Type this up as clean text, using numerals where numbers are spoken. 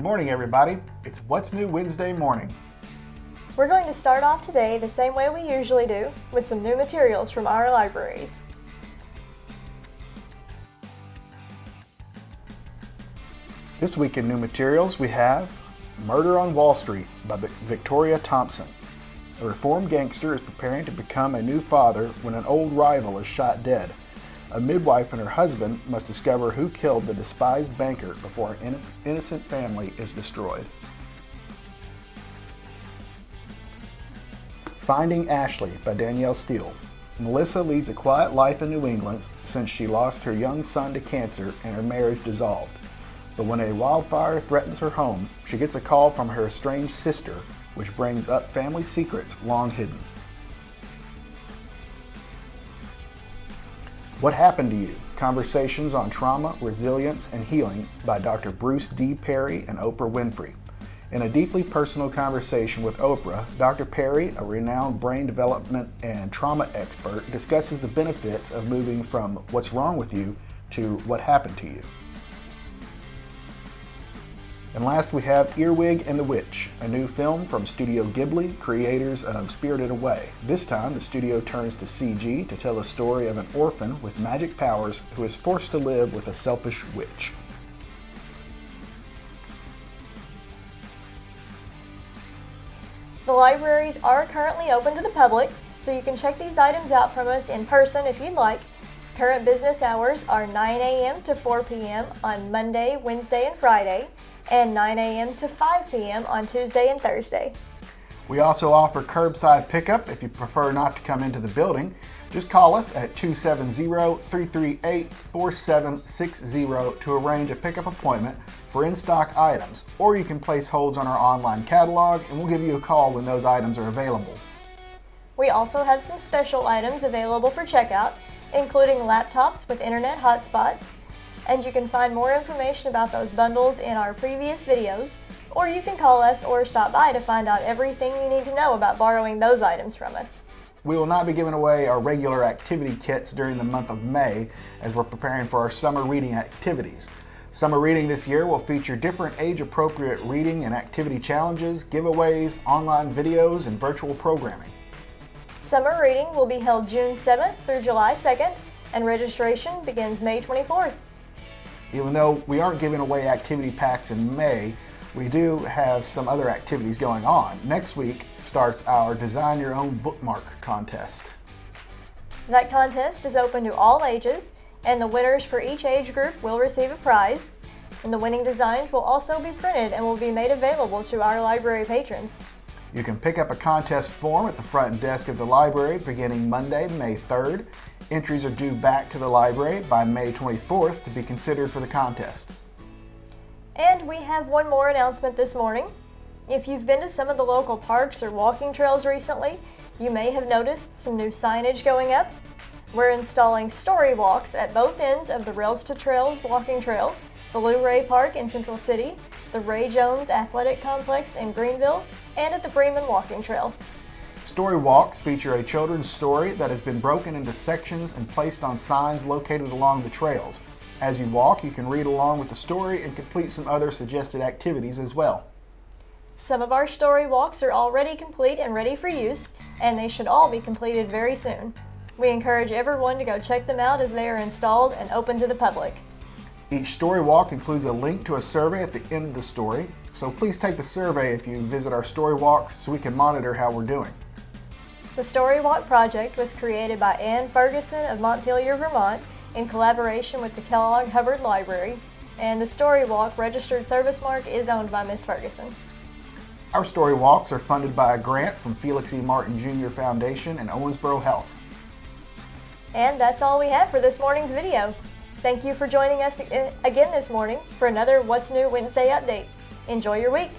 morning, everybody. It's What's New Wednesday morning. We're going to start off today the same way we usually do, with some new materials from our libraries. This week in new materials, we have Murder on Wall Street by Victoria Thompson. A reformed gangster is preparing to become a new father when an old rival is shot dead. A midwife and her husband must discover who killed the despised banker before an innocent family is destroyed. Finding Ashley by Danielle Steele. Melissa leads a quiet life in New England since she lost her young son to cancer and her marriage dissolved. But when a wildfire threatens her home, she gets a call from her estranged sister, which brings up family secrets long hidden. What Happened to You? Conversations on Trauma, Resilience, and Healing by Dr. Bruce D. Perry and Oprah Winfrey. In a deeply personal conversation with Oprah, Dr. Perry, a renowned brain development and trauma expert, discusses the benefits of moving from what's wrong with you to what happened to you. And last we have Earwig and the Witch, a new film from Studio Ghibli, creators of Spirited Away. This time the studio turns to CG to tell the story of an orphan with magic powers who is forced to live with a selfish witch. The libraries are currently open to the public, so you can check these items out from us in person if you'd like. Current business hours are 9 a.m. to 4 p.m. on Monday, Wednesday, and Friday, and 9 a.m. to 5 p.m. on Tuesday and Thursday. We also offer curbside pickup if you prefer not to come into the building. Just call us at 270-338-4760 to arrange a pickup appointment for in-stock items, or you can place holds on our online catalog and we'll give you a call when those items are available. We also have some special items available for checkout, including laptops with internet hotspots, and you can find more information about those bundles in our previous videos, or you can call us or stop by to find out everything you need to know about borrowing those items from us. We will not be giving away our regular activity kits during the month of May as we're preparing for our summer reading activities. Summer reading this year will feature different age-appropriate reading and activity challenges, giveaways, online videos, and virtual programming. Summer reading will be held June 7th through July 2nd, and registration begins May 24th. Even though we aren't giving away activity packs in May, we do have some other activities going on. Next week starts our Design Your Own Bookmark contest. That contest is open to all ages, and the winners for each age group will receive a prize. And the winning designs will also be printed and will be made available to our library patrons. You can pick up a contest form at the front desk of the library beginning Monday, May 3rd. Entries are due back to the library by May 24th to be considered for the contest. And we have one more announcement this morning. If you've been to some of the local parks or walking trails recently, you may have noticed some new signage going up. We're installing story walks at both ends of the Rails to Trails walking trail, the Lou Ray Park in Central City, the Ray Jones Athletic Complex in Greenville, and at the Bremen Walking Trail. Story walks feature a children's story that has been broken into sections and placed on signs located along the trails. As you walk, you can read along with the story and complete some other suggested activities as well. Some of our story walks are already complete and ready for use, and they should all be completed very soon. We encourage everyone to go check them out as they are installed and open to the public. Each story walk includes a link to a survey at the end of the story, so please take the survey if you visit our story walks so we can monitor how we're doing. The Story Walk project was created by Ann Ferguson of Montpelier, Vermont, in collaboration with the Kellogg Hubbard Library, and the Story Walk registered service mark is owned by Ms. Ferguson. Our story walks are funded by a grant from Felix E. Martin Jr. Foundation and Owensboro Health. And that's all we have for this morning's video. Thank you for joining us again this morning for another What's New Wednesday update. Enjoy your week.